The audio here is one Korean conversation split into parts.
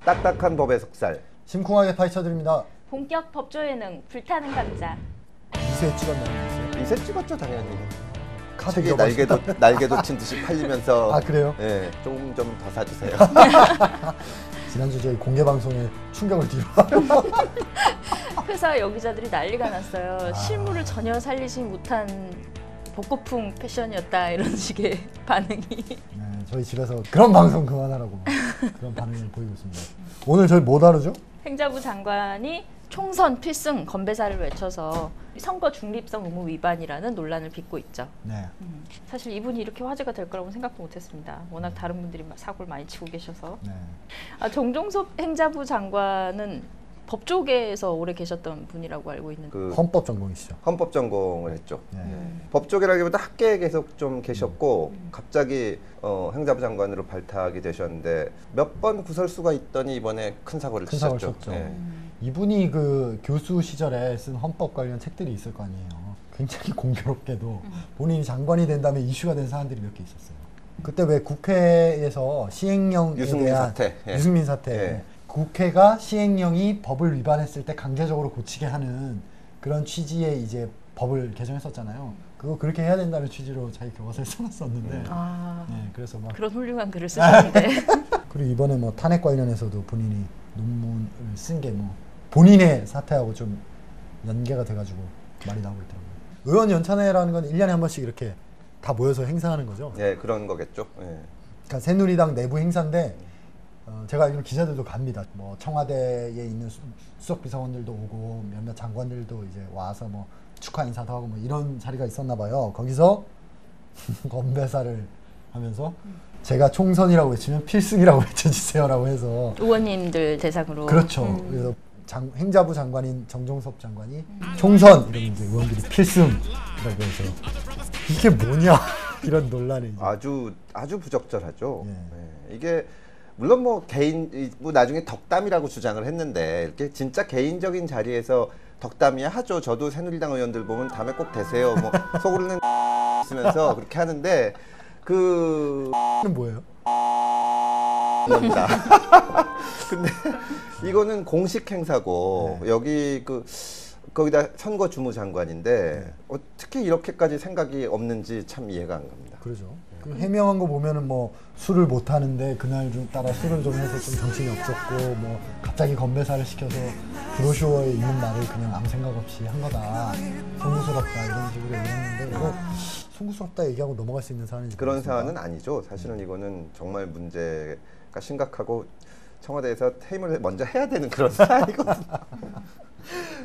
딱딱한 법의 속살. 심쿵하게 파헤쳐드립니다. 본격 법조 예능 불타는 감자. 2세 찍었나요? 이세 찍었죠 당연히. 카드 책이 잃어버렸다. 날개도 친 듯이 팔리면서. 아 그래요? 예, 조금 좀 더 사주세요. 지난주 저희 공개 방송에 충격을 뒤로. 회사 여기자들이 난리가 났어요. 실물을 전혀 살리지 못한 복고풍 패션이었다 이런 식의 반응이. 네, 저희 집에서 그런 방송 그만하라고 그런 반응을 보이고 있습니다. 오늘 저희 뭐 다루죠? 행자부 장관이 총선 필승 건배사를 외쳐서 선거 중립성 의무 위반이라는 논란을 빚고 있죠. 네. 사실 이분이 이렇게 화제가 될 거라고는 생각도 못했습니다. 워낙 다른 분들이 사고를 많이 치고 계셔서. 네. 정종섭 행자부 장관은 법조계에서 오래 계셨던 분이라고 알고 있는데 그 헌법 전공이시죠? 헌법 전공을 했죠. 네. 법조계라기보다 학계에 계속 좀 계셨고 갑자기 행자부 장관으로 발탁이 되셨는데 몇 번 구설수가 있더니 이번에 큰 사고를 치셨죠. 네. 이분이 그 교수 시절에 쓴 헌법 관련 책들이 있을 거 아니에요. 굉장히 공교롭게도 본인이 장관이 된 다음에 이슈가 된 사안들이 몇 개 있었어요. 그때 왜 국회에서 시행령에 유승민 대한 사태. 예. 유승민 사태. 예. 국회가 시행령이 법을 위반했을 때 강제적으로 고치게 하는 그런 취지의 이제 법을 개정했었잖아요. 그거 그렇게 해야 된다는 취지로 자기 교과서에 써놨었는데. 네, 그래서 막 그런 훌륭한 글을 쓰셨는데. 그리고 이번에 뭐 탄핵 관련해서도 본인이 논문을 쓴 게 뭐 본인의 사태하고 좀 연계가 돼가지고 말이 나오고 있더라고요. 의원 연찬회라는 건 1년에 한 번씩 이렇게 다 모여서 행사하는 거죠? 예, 그런 거겠죠. 예. 그러니까 새누리당 내부 행사인데 제가 알기로 기자들도 갑니다. 뭐 청와대에 있는 수석 비서관들도 오고 몇몇 장관들도 이제 와서 뭐 축하 인사도 하고 뭐 이런 자리가 있었나 봐요. 거기서 건배사를 하면서 제가 총선이라고 외치면 필승이라고 외쳐주세요라고 해서 의원님들 대상으로. 그렇죠. 그래서 행자부 장관인 정종섭 장관이 총선 이러면 이제 의원들이 필승이라고 해서 이게 뭐냐 이런 논란이 아주 부적절하죠. 예. 예. 이게 물론 뭐 뭐 나중에 덕담이라고 주장을 했는데 이렇게 진짜 개인적인 자리에서 덕담이야 하죠. 저도 새누리당 의원들 보면 다음에 꼭 되세요. 뭐 속으로는 쓰면서 그렇게 하는데 는 뭐예요? 합니다. 근데 이거는 공식 행사고 네. 여기 거기다 선거 주무장관인데 네. 어떻게 이렇게까지 생각이 없는지 참 이해가 안 갑니다. 그러죠. 그 해명한 거 보면은 뭐 술을 못 하는데 그날 좀 따라 술을 좀 해서 좀 정신이 없었고 뭐 갑자기 건배사를 시켜서 브로셔에 있는 말을 그냥 아무 생각 없이 한 거다. 송구스럽다 이런 식으로 얘기했는데 이거 송구스럽다 얘기하고 넘어갈 수 있는 사안인지 그런 모르겠습니다. 사안은 아니죠. 사실은 이거는 정말 문제가 심각하고 청와대에서 퇴임을 먼저 해야 되는 그런 사안이거든요.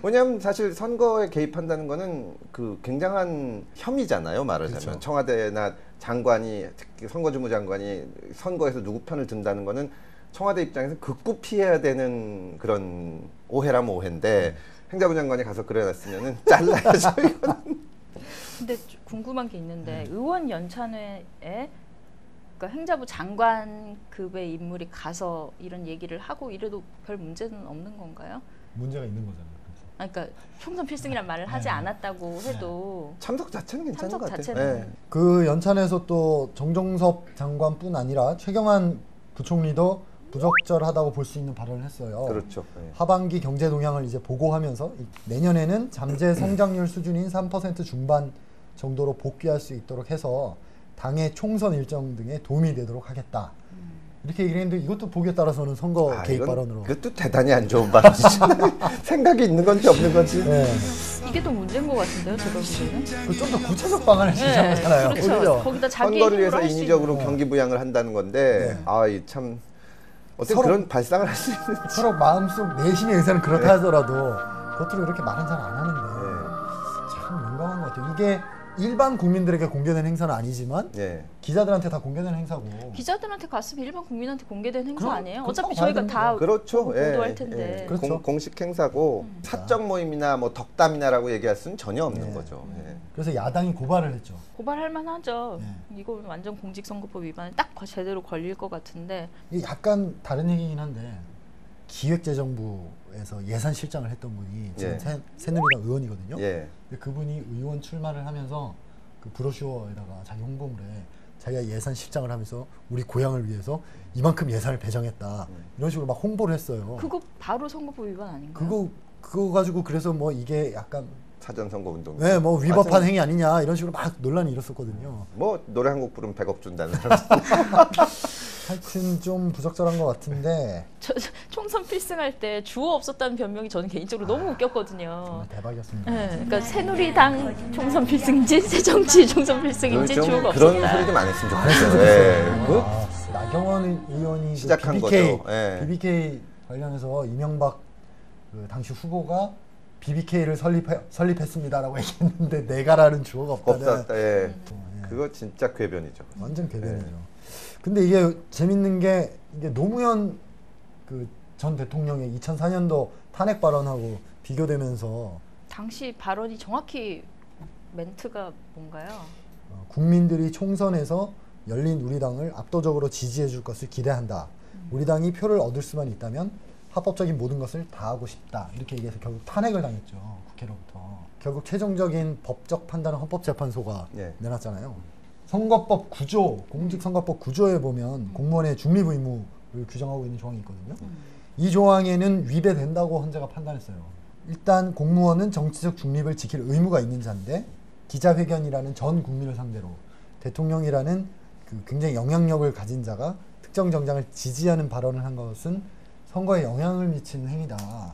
왜냐하면 사실 선거에 개입한다는 거는 그 굉장한 혐의잖아요. 말하자면 그렇죠. 청와대나 장관이 특히 선거주무장관이 선거에서 누구 편을 든다는 거는 청와대 입장에서 극구 피해야 되는 그런 오해라면 오해인데 행자부 장관이 가서 그래놨으면은 잘라야죠. 이거는. 근데 궁금한 게 있는데 의원 연찬회에 그러니까 행자부 장관급의 인물이 가서 이런 얘기를 하고 이래도 별 문제는 없는 건가요? 문제가 있는 거잖아요. 그러니까 총선 필승이란 말을 하지 않았다고 해도 참석 자체는 괜찮은 참석 것 같아요. 자체는 네. 그 연찬에서 또 정종섭 장관뿐 아니라 최경환 부총리도 부적절하다고 볼 수 있는 발언을 했어요. 그렇죠. 네. 하반기 경제 동향을 이제 보고하면서 내년에는 잠재 성장률 수준인 3% 중반 정도로 복귀할 수 있도록 해서 당의 총선 일정 등에 도움이 되도록 하겠다. 이렇게 얘기를 했는데 이것도 보기에 따라서는 선거 개입 발언으로. 이것도 대단히 안 좋은 발언이죠. 생각이 있는 건지 없는 건지. 네. 이게 더 문제인 것 같은데요, 제가 보기에는. 좀 더 구체적 방안을 제시하잖아요. 그렇죠. 거기다 자기 선거를 위해서 힘으로 할수 인위적으로 있는. 경기부양을 한다는 건데 이 참 어떻게 서로- 그런 발상을 할 수 있는지. 서로 마음속 내심의 의사는 그렇다 하더라도 겉으로 이렇게 말은 잘 안 하는데 참 민감한 것 같아요. 이게 일반 국민들에게 공개된 행사는 아니지만 예. 기자들한테 다 공개된 행사고. 기자들한테 갔으면 일반 국민한테 공개된 행사 그럼 아니에요? 그거 어차피 봐야 저희가 되는 다 그렇죠. 보도할 텐데. 예. 그렇죠. 공식 행사고 사적 모임이나 뭐 덕담이나라고 얘기할 수는 전혀 없는 거죠. 예. 그래서 야당이 고발을 했죠. 고발할 만하죠. 네. 이거 완전 공직선거법 위반에 딱 제대로 걸릴 것 같은데. 이게 약간 다른 얘기긴 한데 기획재정부에서 예산실장을 했던 분이 지금 예. 새누리당 의원이거든요. 예. 근데 그분이 의원 출마를 하면서 그 브로셔에다가 자기 홍보물에 자기가 예산 실장을 하면서 우리 고향을 위해서 이만큼 예산을 배정했다. 이런 식으로 막 홍보를 했어요. 그거 바로 선거법 위반 아닌가요? 그거 가지고 그래서 뭐 이게 약간 사전 선거 운동. 네, 뭐 위법한 행위 아니냐 이런 식으로 막 논란이 일었었거든요. 뭐 노래 한 곡 부르면 100억 준다는. 하여튼 좀 부적절한 것 같은데. 총선 필승할 때 주어 없었다는 변명이 저는 개인적으로 너무 웃겼거든요. 정말 대박이었습니다. 네, 그러니까 새누리당 총선 필승인지 새정치 총선 필승인지 주어가 그런 없었다. 소리 좀 안 했으면 안 했으면 좋겠어요. 좋겠어요. 예. 나경원 의원이 시작한 BBK, 거죠. 예. BBK 관련해서 이명박 그 당시 후보가 BBK를 설립했습니다라고 얘기했는데 내가라는 주어가 없다는. 없었다. 예. 예. 그거 진짜 궤변이죠. 완전 궤변이죠. 근데 이게 재밌는 게 이게 노무현 그 전 대통령의 2004년도 탄핵 발언하고 비교되면서 당시 발언이 정확히 멘트가 뭔가요? 국민들이 총선에서 열린 우리당을 압도적으로 지지해 줄 것을 기대한다. 우리당이 표를 얻을 수만 있다면 합법적인 모든 것을 다 하고 싶다. 이렇게 얘기해서 결국 탄핵을 당했죠. 국회로부터. 결국 최종적인 법적 판단은 헌법재판소가 예. 내놨잖아요. 선거법 구조, 공직선거법 구조에 보면 공무원의 중립 의무를 규정하고 있는 조항이 있거든요. 이 조항에는 위배된다고 헌재가 판단했어요. 일단 공무원은 정치적 중립을 지킬 의무가 있는 자인데 기자회견이라는 전 국민을 상대로 대통령이라는 그 굉장히 영향력을 가진 자가 특정 정당을 지지하는 발언을 한 것은 선거에 영향을 미치는 행위다.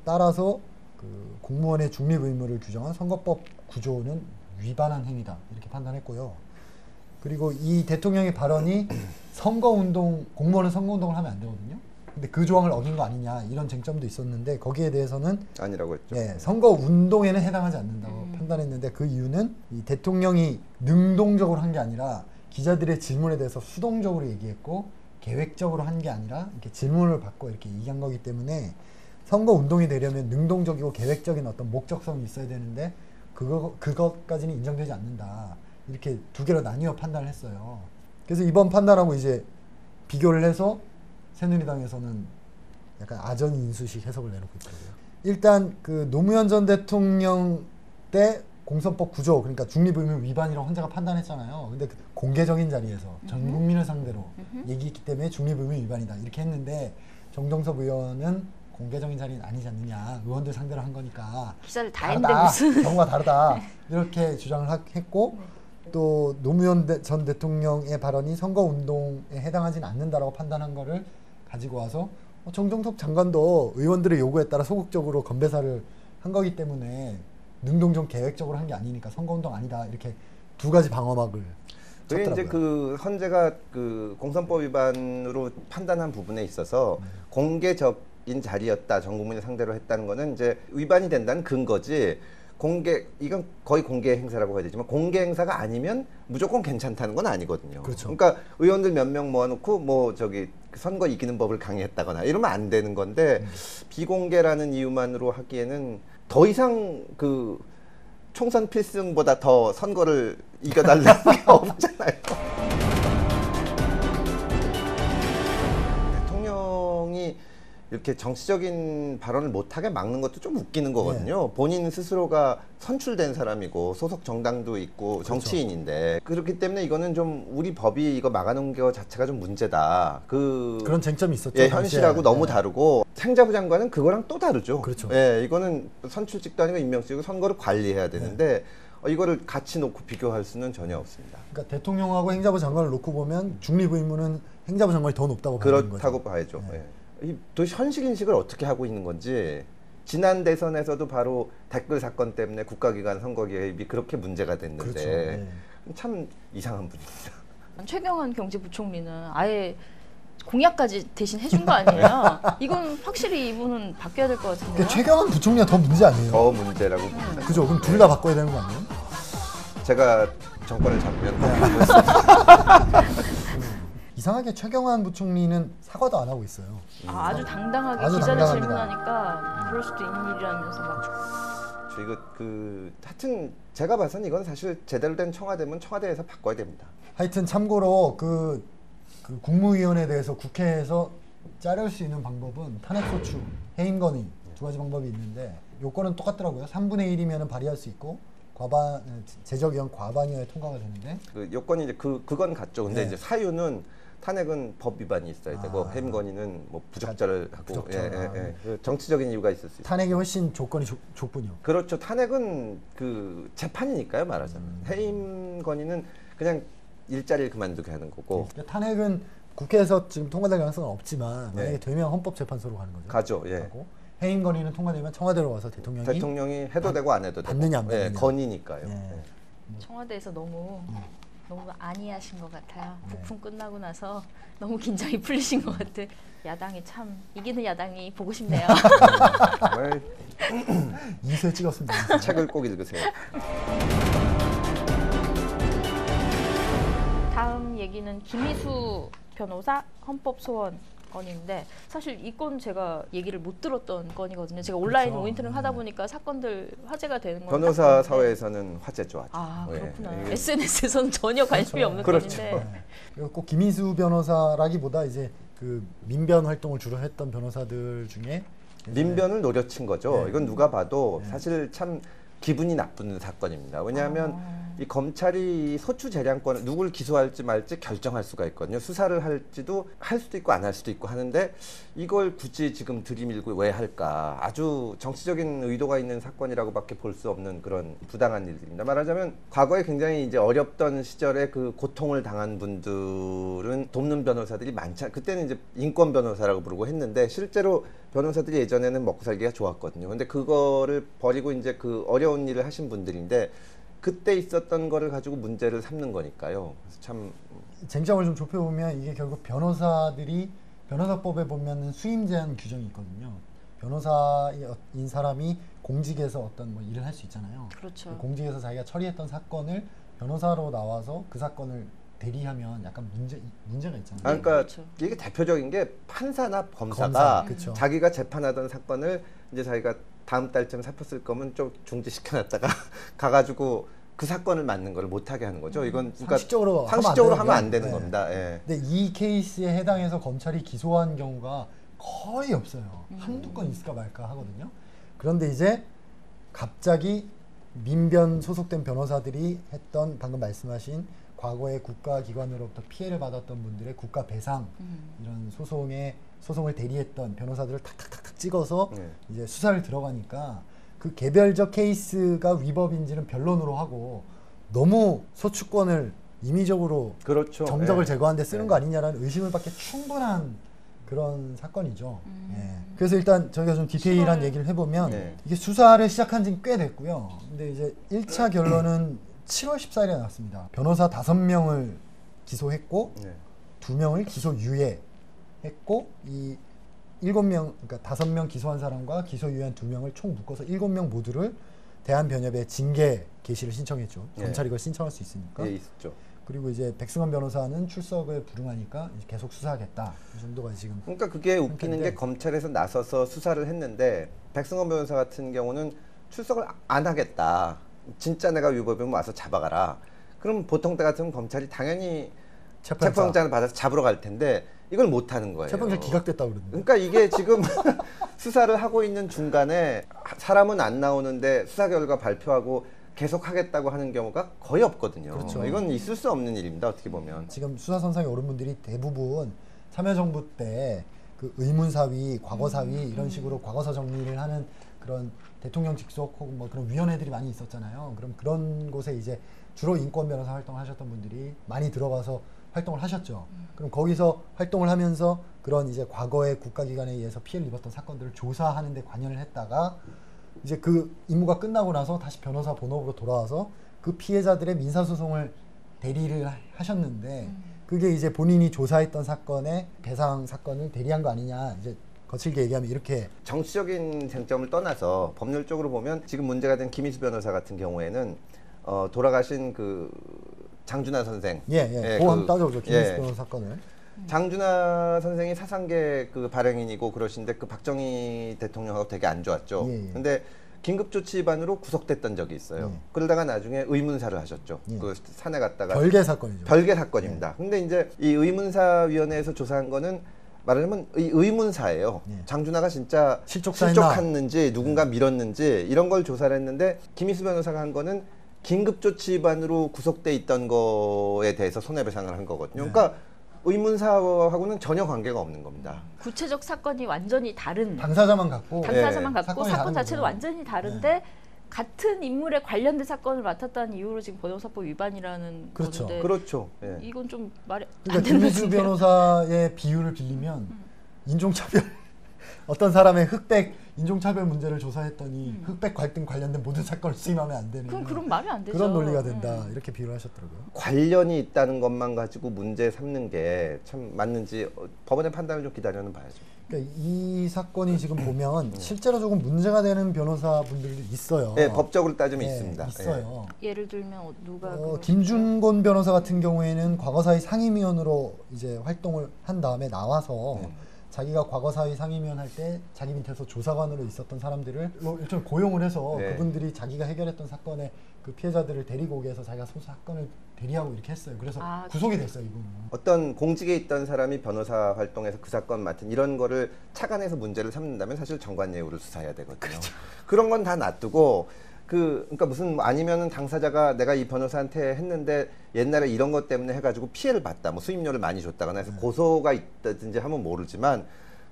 따라서 그 공무원의 중립 의무를 규정한 선거법 구조는 위반한 행위다. 이렇게 판단했고요. 그리고 이 대통령의 발언이 선거운동, 공무원은 선거운동을 하면 안 되거든요. 근데 그 조항을 어긴 거 아니냐 이런 쟁점도 있었는데 거기에 대해서는 아니라고 했죠. 예, 선거운동에는 해당하지 않는다고 판단했는데 그 이유는 이 대통령이 능동적으로 한 게 아니라 기자들의 질문에 대해서 수동적으로 얘기했고 계획적으로 한 게 아니라 이렇게 질문을 받고 이렇게 얘기한 거기 때문에 선거운동이 되려면 능동적이고 계획적인 어떤 목적성이 있어야 되는데 그것까지는 인정되지 않는다. 이렇게 두 개로 나뉘어 판단을 했어요. 그래서 이번 판단하고 이제 비교를 해서 새누리당에서는 약간 아전인수식 해석을 내놓고 있더라고요. 일단 그 노무현 전 대통령 때 공선법 구조, 그러니까 중립의무 위반이라고 헌재가 판단했잖아요. 근데 그 공개적인 자리에서 전 국민을 상대로 얘기했기 때문에 중립의무 위반이다 이렇게 했는데 정정섭 의원은 공개적인 자리는 아니지 않느냐, 의원들 상대로 한 거니까 기사를 다 다르다, 했는데 무슨 경우가 다르다 이렇게 주장을 했고 또 노무현 전 대통령의 발언이 선거운동에 해당하지는 않는다라고 판단한 거를 가지고 와서 정정석 장관도 의원들의 요구에 따라 소극적으로 건배사를 한 거기 때문에 능동적 계획적으로 한 게 아니니까 선거운동 아니다 이렇게 두 가지 방어막을 그게 쳤더라고요. 이제 그 헌재가 그 공선법 위반으로 판단한 부분에 있어서 공개적인 자리였다, 전 국민을 상대로 했다는 거는 이제 위반이 된다는 근거지. 이건 거의 공개 행사라고 해야 되지만 공개 행사가 아니면 무조건 괜찮다는 건 아니거든요. 그렇죠. 그러니까 의원들 몇 명 모아놓고 뭐 저기 선거 이기는 법을 강의했다거나 이러면 안 되는 건데 비공개라는 이유만으로 하기에는 더 이상 그 총선 필승보다 더 선거를 이겨달라는 게 없잖아요. 대통령이 이렇게 정치적인 발언을 못하게 막는 것도 좀 웃기는 거거든요. 본인 스스로가 선출된 사람이고 소속 정당도 있고 정치인인데 그렇기 때문에 이거는 좀 우리 법이 이거 막아놓은 거 자체가 좀 문제다. 그런 쟁점이 있었죠. 예, 현실하고 당시에. 너무 다르고 행자부 장관은 그거랑 또 다르죠. 그렇죠. 예, 이거는 선출직도 아니고 임명직이고 선거를 관리해야 되는데 이거를 같이 놓고 비교할 수는 전혀 없습니다. 그러니까 대통령하고 행자부 장관을 놓고 보면 중립 의무는 행자부 장관이 더 높다고 보는 거죠. 그렇다고 봐야죠. 예. 이 도대체 현실 인식을 어떻게 하고 있는 건지 지난 대선에서도 바로 댓글 사건 때문에 국가기관 선거 개입이 그렇게 문제가 됐는데 그렇죠. 네. 참 이상한 분입니다. 최경환 경제부총리는 아예 공약까지 대신 해준 거 아니에요? 이건 확실히 이분은 바뀌어야 될 것 같은데요. 그러니까 최경환 부총리가 더 문제 아니에요? 더 문제라고 봅니다. 그죠? 그럼 둘 다 바꿔야 되는 거 아니에요? 제가 정권을 잡으면 이상하게 최경환 부총리는 사과도 안 하고 있어요. 아주 당당하게 아주 기자들 당당합니다. 질문하니까 그럴 수도 있는 일이라면서 막 저 이거 하여튼 제가 봐서는 이건 사실 제대로 된 청와대면 청와대에서 바꿔야 됩니다. 하여튼 참고로 그 국무위원에 대해서 국회에서 자를 수 있는 방법은 탄핵소추, 해임건의 두 가지 방법이 있는데 요건은 똑같더라고요. 3분의 1이면 발의할 수 있고 제적의원 과반이어야 통과가 되는데 그 요건이 이제 그건 같죠. 근데 네. 이제 사유는 탄핵은 법 위반이 있어야 되고 해임 건의는 뭐 부적절을 하고 부적절. 그 정치적인 이유가 있을 수 있어요. 탄핵이 훨씬 조건이 좁군요. 그렇죠. 탄핵은 그 재판이니까요, 말하자면. 해임 건의는 그냥 일자리를 그만두게 하는 거고. 그러니까 탄핵은 국회에서 지금 통과될 가능성은 없지만 만약에 네. 되면 헌법재판소로 가는 거죠. 가죠. 예. 가고 해임 건의는 통과되면 청와대로 와서 대통령이 해도 되고 안 해도 되고. 받느냐 안 받느냐. 예, 건의니까요. 예. 예. 청와대에서 너무 안이하신 것 같아요. 네. 북풍 끝나고 나서 너무 긴장이 풀리신 것 같아. 야당이 참 이기는 야당이 보고 싶네요. 정말 2세 찍었습니다. 책을 꼭 읽으세요. 다음 얘기는 김희수 변호사 헌법소원 건인데 사실 이 건 제가 얘기를 못 들었던 건이거든요. 제가 온라인 그렇죠. 모니터링 하다 보니까 사건들 화제가 되는 건 변호사 딱 봤는데. 사회에서는 화제죠. 아주. 아 예. 그렇구나. 이게 SNS에서는 전혀 관심이 없는 그렇죠. 건인데 그리고 꼭 김희수 변호사라기보다 이제 그 민변 활동을 주로 했던 변호사들 중에 민변을 노려친 거죠. 네. 이건 누가 봐도 네. 사실 참 기분이 나쁜 사건입니다. 왜냐하면 이 검찰이 소추 재량권을 누굴 기소할지 말지 결정할 수가 있거든요. 수사를 할지도 할 수도 있고 안 할 수도 있고 하는데 이걸 굳이 지금 들이밀고 왜 할까? 아주 정치적인 의도가 있는 사건이라고밖에 볼 수 없는 그런 부당한 일들입니다. 말하자면 과거에 굉장히 이제 어렵던 시절에 그 고통을 당한 분들은 돕는 변호사들이 많지 그때는 이제 인권 변호사라고 부르고 했는데 실제로 변호사들이 예전에는 먹고 살기가 좋았거든요. 근데 그거를 버리고 이제 그 어려운 일을 하신 분들인데 그때 있었던 거를 가지고 문제를 삼는 거니까요. 그래서 참 쟁점을 좀 좁혀보면 이게 결국 변호사법에 보면 수임 제한 규정이 있거든요. 변호사인 사람이 공직에서 어떤 뭐 일을 할 수 있잖아요. 그렇죠. 공직에서 자기가 처리했던 사건을 변호사로 나와서 그 사건을 대리하면 약간 문제가 있잖아요. 그러니까 그렇죠. 이게 대표적인 게 판사나 검사가 검사, 그쵸. 자기가 재판하던 사건을 이제 자기가 다음 달쯤 살폈을 거면 좀 중지시켜놨다가 가가지고 그 사건을 맡는 걸 못하게 하는 거죠. 이건 그러니까 상식적으로 하면 안 네. 되는 겁니다. 예. 근데 이 케이스에 해당해서 검찰이 기소한 경우가 거의 없어요. 한두 건 있을까 말까 하거든요. 그런데 이제 갑자기 민변 소속된 변호사들이 했던 방금 말씀하신 과거에 국가기관으로부터 피해를 받았던 분들의 국가 배상 이런 소송을 대리했던 변호사들을 탁탁탁탁 찍어서 네. 이제 수사를 들어가니까 그 개별적 케이스가 위법인지는 변론으로 하고 너무 소추권을 임의적으로 그렇죠. 정적을 예. 제거하는 데 쓰는 네. 거 아니냐라는 의심을 받기 충분한 그런 사건이죠. 예. 그래서 일단 저희가 좀 디테일한 수사를- 얘기를 해보면 네. 이게 수사를 시작한 지는 꽤 됐고요. 근데 이제 1차 결론은 7월 14일에 나왔습니다. 변호사 5명을 기소했고 네. 2명을 기소유예했고 이 7명 그러니까 5명 기소한 사람과 기소유예한 2명을 총 묶어서 7명 모두를 대한변협에 징계 개시를 신청했죠. 네. 검찰이 이걸 신청할 수 있으니까. 예, 있죠. 그리고 이제 백승원 변호사는 출석을 불응하니까 이제 계속 수사하겠다. 이 정도가 지금 그러니까 그게 웃기는 상태인데. 게 검찰에서 나서서 수사를 했는데 백승원 변호사 같은 경우는 출석을 안 하겠다. 진짜 내가 위법이면 와서 잡아가라. 그럼 보통 때 같으면 검찰이 당연히 체포영장을 받아서 잡으러 갈 텐데 이걸 못 하는 거예요. 체포영장 기각됐다고 그러는데. 그러니까 이게 지금 수사를 하고 있는 중간에 사람은 안 나오는데 수사 결과 발표하고 계속 하겠다고 하는 경우가 거의 없거든요. 그렇죠. 이건 있을 수 없는 일입니다. 어떻게 보면. 지금 수사선상에 오른 분들이 대부분 참여정부 때 그 의문사위, 과거사위 이런 식으로 과거사 정리를 하는 그런 대통령 직속 혹은 뭐 그런 위원회들이 많이 있었잖아요. 그럼 그런 곳에 이제 주로 인권 변호사 활동하셨던 분들이 많이 들어가서 활동을 하셨죠. 그럼 거기서 활동을 하면서 그런 이제 과거의 국가기관에 의해서 피해를 입었던 사건들을 조사하는 데 관여를 했다가 이제 그 임무가 끝나고 나서 다시 변호사 본업으로 돌아와서 그 피해자들의 민사소송을 대리를 하셨는데 그게 이제 본인이 조사했던 사건의 배상 사건을 대리한 거 아니냐 이제 거칠게 얘기하면 이렇게 정치적인 쟁점을 떠나서 법률적으로 보면 지금 문제가 된 김희수 변호사 같은 경우에는 돌아가신 그 장준하 선생 그거 한번 따져보죠. 김희수 변호사 사건을. 장준하 선생이 사상계 그 발행인이고 그러신데 그 박정희 대통령하고 되게 안 좋았죠. 예. 근데 긴급조치 위반으로 구속됐던 적이 있어요. 예. 그러다가 나중에 의문사를 하셨죠. 예. 그 산에 갔다가 별개 사건이죠. 별개 사건입니다. 근데 이제 이 의문사위원회에서 조사한 거는 말하자면 의문사예요. 예. 장준하가 진짜 실족사했나? 실족했는지 누군가 밀었는지 이런 걸 조사를 했는데 김희수 변호사가 한 거는 긴급조치 위반으로 구속돼 있던 거에 대해서 손해배상을 한 거거든요. 그러니까 의문사하고는 전혀 관계가 없는 겁니다. 구체적 사건이 완전히 다른 당사자만 갖고 당사자만 네. 갖고 사건이 사건 다른 자체도 거죠. 완전히 다른데 같은 인물에 관련된 사건을 맡았다는 이유로 지금 변호사법 위반이라는 그렇죠. 건데 그렇죠. 예. 이건 좀 말이 안 그러니까 되는 김민수 건데요. 변호사의 비유를 빌리면 인종차별 어떤 사람의 흑백 인종차별 문제를 조사했더니 흑백 갈등 관련된 모든 사건을 수임하면 안 되는 그럼 말이 안 되죠. 그런 논리가 된다 이렇게 비유를 하셨더라고요. 관련이 있다는 것만 가지고 문제 삼는 게 참 맞는지 법원의 판단을 좀 기다려는 봐야죠. 그러니까 이 사건이 지금 보면 실제로 조금 문제가 되는 변호사분들도 있어요. 네, 법적으로 따지면 네, 있습니다. 있어요. 예를 들면 누가 그거 김준곤 변호사 같은 경우에는 과거사위 상임위원으로 이제 활동을 한 다음에 나와서 자기가 과거사위 상임위원 할 때 자기 밑에서 조사관으로 있었던 사람들을 일종의 고용을 해서 네. 그분들이 자기가 해결했던 사건의 그 피해자들을 데리고 오게 해서 자기가 사건을 대리하고 이렇게 했어요. 그래서 구속이 됐어요, 이분은. 어떤 공직에 있던 사람이 변호사 활동에서 그 사건 맡은 이런 거를 착안해서 문제를 삼는다면 사실 정관예우를 수사해야 되거든요. 그렇죠. 그런 건 다 놔두고 그러니까 무슨 아니면은 당사자가 내가 이 변호사한테 했는데 옛날에 이런 것 때문에 해가지고 피해를 봤다, 뭐 수임료를 많이 줬다거나 해서 고소가 있다든지 하면 모르지만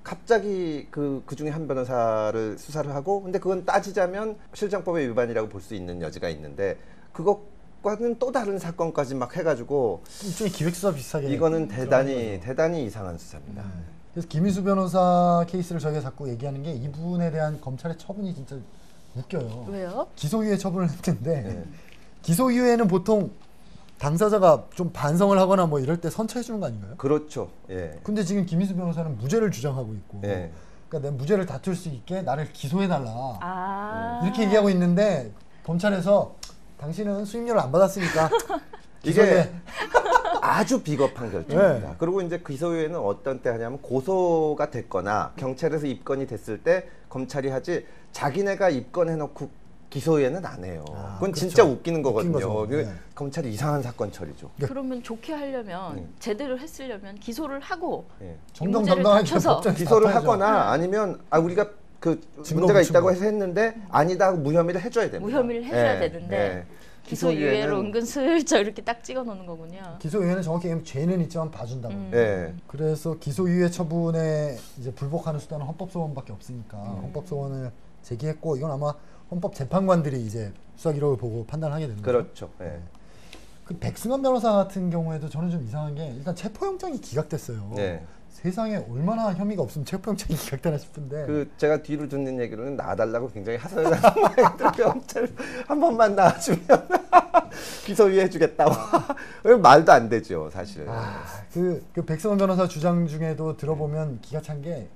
갑자기 그 중에 한 변호사를 수사를 하고 근데 그건 따지자면 실정법의 위반이라고 볼 수 있는 여지가 있는데 그것과는 또 다른 사건까지 막 해가지고 일종의 기획수사 비슷하게. 이거는 들어가는 거죠. 대단히 이상한 수사입니다. 그래서 김민수 변호사 케이스를 저희가 자꾸 얘기하는 게 이분에 대한 검찰의 처분이 진짜 웃겨요. 왜요? 기소유예 처분을 했는데 네. 기소유예는 보통 당사자가 좀 반성을 하거나 뭐 이럴 때 선처해 주는 거 아닌가요? 그렇죠. 예. 근데 지금 김민수 변호사는 무죄를 주장하고 있고 예. 그러니까 내 무죄를 다툴 수 있게 나를 기소해달라 아 이렇게 얘기하고 있는데 검찰에서 당신은 수임료를 안 받았으니까 이게 기소유예. 아주 비겁한 결정입니다. 네. 그리고 이제 기소유예는 어떤 때 하냐면 고소가 됐거나 경찰에서 입건이 됐을 때 검찰이 하지 자기네가 입건해놓고 기소유예는 안 해요. 그건 그렇죠. 진짜 웃기는 웃긴 거거든요. 거죠. 네. 검찰이 이상한 사건 처리죠. 그러면 좋게 하려면 제대로 했으려면 기소를 하고 예. 정정당당하게 다쳐서 법정에서 기소를 답하죠. 하거나 아니면 우리가 그 증거 문제가 보충 있다고 거. 해서 했는데 아니다 하고 무혐의를 해줘야 됩니다. 무혐의를 해줘야 예. 되는데 예. 기소유예로 은근슬쩍 이렇게 딱 찍어 놓는 거군요. 기소유예는 정확히 얘기하면 죄는 있지만 봐준다고. 예. 그래서 기소유예 처분에 이제 불복하는 수단은 헌법소원밖에 없으니까 헌법소원을 제기했고 이건 아마 헌법재판관들이 이제 수사 기록을 보고 판단하게 되는 거죠. 그렇죠. 예. 그 백승환 변호사 같은 경우에도 저는 좀 이상한 게 일단 체포영장이 기각됐어요. 네. 세상에 얼마나 혐의가 없으면 체포영장이 기각되나 싶은데 그 제가 뒤로 듣는 얘기로는 나와달라고 굉장히 하소연하는 모양이더라고요. 경찰 한 번만 나와주면 기소유예 해주겠다고. 말도 안 되죠, 사실. 그 백승환 변호사 주장 중에도 들어보면 기가 찬 게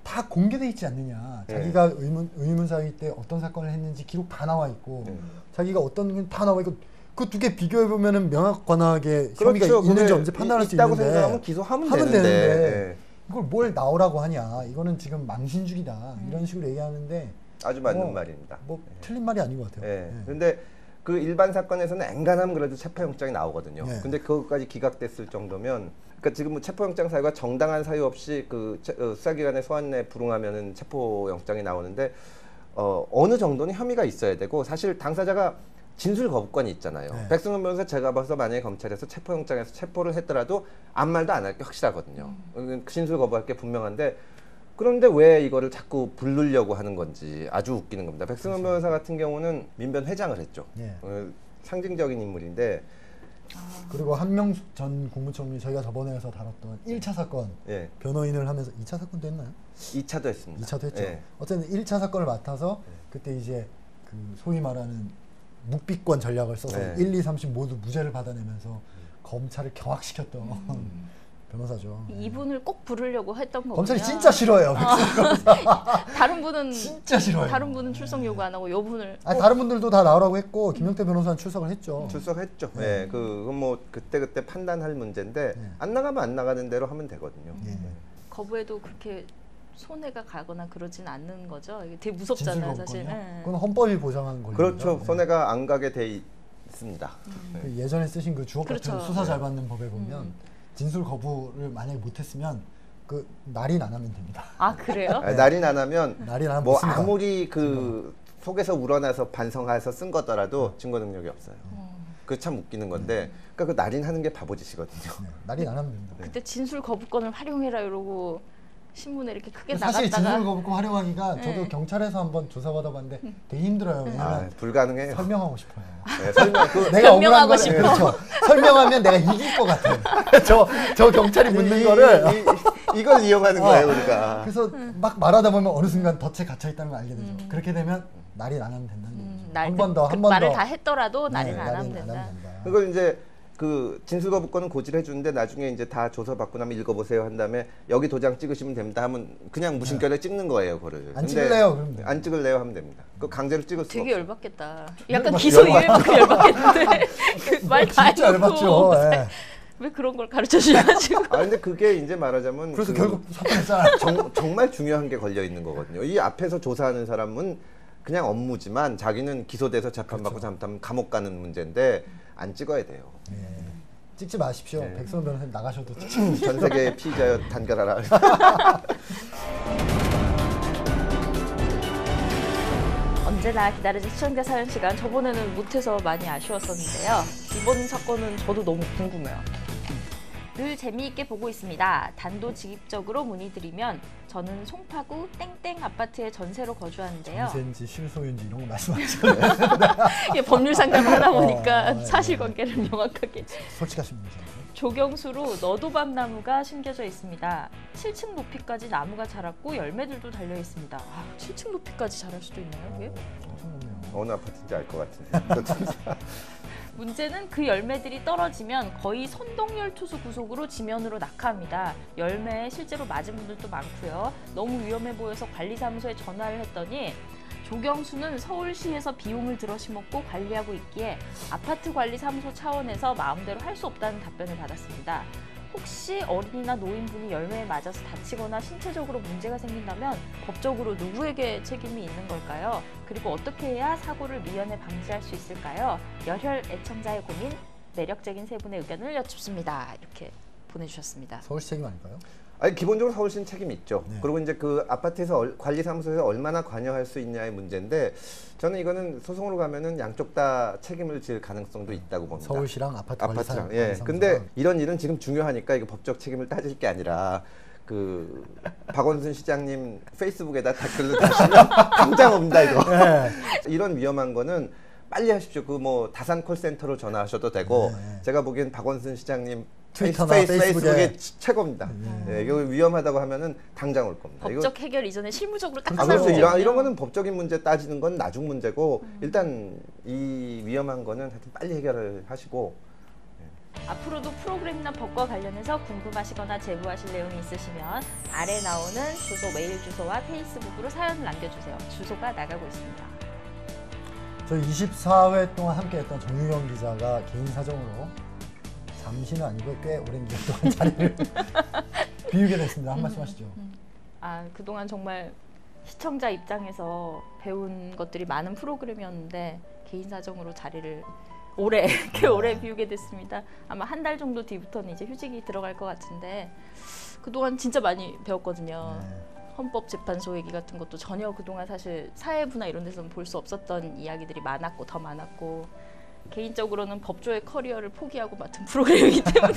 다 공개돼 있지 않느냐. 네. 자기가 의문사위 때 어떤 사건을 했는지 기록 다 나와 있고 자기가 어떤 건 다 나와 있고 그 두 개 비교해 보면은 명확관하게 혐의가 있는지 없는지 판단할 수 있다고 있는데 생각하면 기소하면 하면 되는데. 되는데 이걸 뭘 나오라고 하냐. 이거는 지금 망신주기다. 이런 식으로 얘기하는데 아주 맞는 말입니다. 뭐 틀린 말이 아닌 것 같아요. 예. 예. 근데 그 일반 사건에서는 앵간하면 그래도 체포영장이 나오거든요. 네. 근데 그것까지 기각됐을 정도면, 그러니까 지금 뭐 체포영장 사유가 정당한 사유 없이 그 수사기관에 소환에 불응하면은 체포영장이 나오는데 어느 정도는 혐의가 있어야 되고 사실 당사자가 진술 거부권이 있잖아요. 네. 백승원 변호사 제가 봐서 만약에 검찰에서 체포영장에서 체포를 했더라도 아무 말도 안 할 게 확실하거든요. 진술 거부할 게 분명한데 그런데 왜 이거를 자꾸 부르려고 하는 건지 아주 웃기는 겁니다. 백승원 변호사 같은 경우는 민변 회장을 했죠. 예. 상징적인 인물인데 그리고 한명숙 전 국무총리 저희가 저번에서 다뤘던 1차 사건 예. 변호인을 하면서 2차 사건도 했나요? 2차도 했습니다. 2차도 했죠. 예. 어쨌든 1차 사건을 맡아서 그때 이제 그 소위 말하는 묵비권 전략을 써서 네. 1, 2, 30 모두 무죄를 받아내면서 검찰을 경악시켰던 변호사죠. 이분을 꼭 부르려고 했던 거군요. 검찰이 진짜 싫어해요. 다른 분은 진짜 싫어해요. 다른 분은 출석 요구 안 하고 요 분을 아니, 다른 분들도 다 나오라고 했고 김용태 변호사는 출석을 했죠. 출석했죠. 네. 예. 그건 뭐 그때 판단할 문제인데 네. 안 나가면 안 나가는 대로 하면 되거든요. 예. 거부해도 그렇게 손해가 가거나 그러진 않는 거죠. 이게 되게 진술 무섭잖아요, 사실. 거부권이요? 예. 그건 헌법이 보장하는 권리죠. 그렇죠. 네. 손해가 안 가게 돼 있습니다. 그 예전에 쓰신 그 주옥 같은 그렇죠. 수사 잘 받는 법에 보면 진술 거부를 만약에 못했으면 그 날인 안 하면 됩니다. 아 그래요? 날인 안 하면 날인 안 하면 뭐 못 씁니다. 아무리 그 속에서 우러나서 반성해서 쓴 거더라도 증거 능력이 없어요. 그게 참 웃기는 건데, 그러니까 그 날인하는 게 바보짓이거든요. 네, 날인 안 하면 됩니다. 그때 진술 거부권을 활용해라 이러고 신문에 이렇게 크게 사실 나갔다가 진술 거부권 활용하기가 네. 저도 경찰에서 한번 조사받아봤는데 되게 힘들어요. 왜냐면 불가능해요. 설명하고 싶어요. 네, 설명, 내가 억울한 변명하고 걸 싶어. 그렇죠. 설명하면 내가 이길 것 같아요. 저 경찰이 묻는 거를 이걸 이용하는 거예요, 우리가. 그래서 막 말하다 보면 어느 순간 덫에 갇혀 있다는 걸 알게 되죠. 그렇게 되면 날인 안 하면 된다는 얘기죠. 한 번 더, 한 번 더. 말을 다 했더라도 날인 안 하면 날인 된다. 그걸 이제 그 진술 거부권은 고지를 해주는데 나중에 이제 다 조사 받고 나면 읽어보세요 한 다음에 여기 도장 찍으시면 됩니다 하면 그냥 무심결에 찍는 거예요, 그거를. 안 찍을래요? 그럼 돼요. 안 찍을래요 하면 됩니다. 그 강제로 찍을 수가 되게 없어요. 열받겠다. 약간 열받- 기소 이외만큼 열받겠는데 말 다 진짜 열받죠. 예. 왜 그런 걸 가르쳐 주셔가지고 아 근데 그게 이제 말하자면 그래서 그 결국 사건했잖아. 정말 중요한 게 걸려 있는 거거든요. 이 앞에서 조사하는 사람은 그냥 업무지만 자기는 기소돼서 재판받고 잘못하면 감옥 가는 문제인데 안 찍어야 돼요. 찍지 마십시오. 네. 백선 변호사님 나가셔도 찍지. 전 세계 피의자여 단결하라. 언제나 기다려진 시청자 사연 시간 저번에는 못해서 많이 아쉬웠었는데요. 이번 사건은 저도 너무 궁금해요. 늘 재미있게 보고 있습니다. 단도직입적으로 문의드리면 저는 송파구 땡땡 아파트에 전세로 거주하는데요. 전세인지 실소유인지 이런 거 말씀하시잖아요. 이게 법률 상담을 하다 보니까 네. 사실관계를 명확하게. 솔직하신 분이죠. 조경수로 너도밤나무가 심겨져 있습니다. 7층 높이까지 나무가 자랐고 열매들도 달려 있습니다. 7층 높이까지 자랄 수도 있나요? 그게? 어느 아파트인지 알 것 같은데. 문제는 그 열매들이 떨어지면 거의 선동열 투수 구속으로 지면으로 낙하합니다. 열매에 실제로 맞은 분들도 많고요. 너무 위험해 보여서 관리사무소에 전화를 했더니 조경수는 서울시에서 비용을 들어 심었고 관리하고 있기에 아파트 관리사무소 차원에서 마음대로 할 수 없다는 답변을 받았습니다. 혹시 어린이나 노인분이 열매에 맞아서 다치거나 신체적으로 문제가 생긴다면 법적으로 누구에게 책임이 있는 걸까요? 그리고 어떻게 해야 사고를 미연에 방지할 수 있을까요? 열혈 애청자의 고민, 매력적인 세 분의 의견을 여쭙습니다. 이렇게 보내주셨습니다. 서울시 책임 아닐까요? 아니 기본적으로 서울시는 책임이 있죠. 네. 그리고 이제 그 아파트에서 관리사무소에서 얼마나 관여할 수 있냐의 문제인데 저는 이거는 소송으로 가면은 양쪽 다 책임을 질 가능성도 있다고 봅니다. 서울시랑 아파트 아파트랑. 예. 관리사무소랑. 근데 이런 일은 지금 중요하니까 이거 법적 책임을 따질 게 아니라 그 박원순 시장님 페이스북에다 댓글로 다시면 당장 옵니다 이거. 네. 이런 위험한 거는 빨리 하십시오. 그 뭐 다산 콜센터로 전화하셔도 되고 네. 제가 보기엔 박원순 시장님 트위터나 페이스북에 페이스북에 최고입니다. 예, 이거 위험하다고 하면은 당장 올 겁니다. 법적 해결 이전에 실무적으로 딱 그래서 끝나는 이런 거는 법적인 문제 따지는 건 나중 문제고 일단 이 위험한 거는 하여튼 빨리 해결을 하시고 앞으로도 프로그램이나 법과 관련해서 궁금하시거나 제보하실 내용이 있으시면 아래 나오는 주소, 메일 주소와 페이스북으로 사연을 남겨주세요. 주소가 나가고 있습니다. 저희 24회 동안 함께했던 정유경 기자가 개인 사정으로 잠시는 아니고 꽤 오랜 기간 동안 자리를 비우게 됐습니다. 한 말씀 하시죠. 그동안 정말 시청자 입장에서 배운 것들이 많은 프로그램이었는데 개인 사정으로 자리를 꽤 오래 비우게 됐습니다. 아마 한 달 정도 뒤부터는 이제 휴직이 들어갈 것 같은데 그동안 진짜 많이 배웠거든요. 헌법재판소 얘기 같은 것도 전혀 그동안 사실 사회부나 이런 데서는 볼 수 없었던 이야기들이 많았고 더 많았고 개인적으로는 법조의 커리어를 포기하고 맡은 프로그램이기 때문에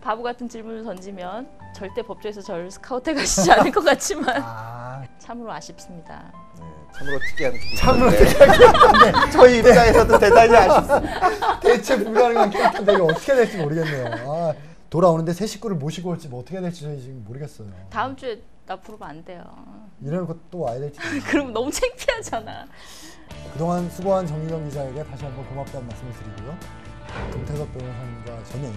바보 같은 질문을 던지면 절대 법조에서 저를 스카우트해 가시지 않을 것 같지만 참으로 아쉽습니다. 네, 참으로 특이한 참으로 특이한 저희 입장에서도 대단히 아쉽습니다. 대체 불가능한 캐릭터인데 이거 어떻게 될지 모르겠네요. 돌아오는데 새 식구를 모시고 올지 뭐 어떻게 해야 될지 저희 지금 모르겠어요. 다음 주에 나 부르면 안 돼요. 이래놓고 또 와야 될지. 그럼 너무 창피하잖아. 그동안 수고한 정유경 기자에게 다시 한번 고맙다는 말씀을 드리고요. 금태섭 변호사님과 저는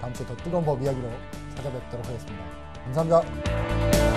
다음 주에 더 뜨거운 법 이야기로 찾아뵙도록 하겠습니다. 감사합니다.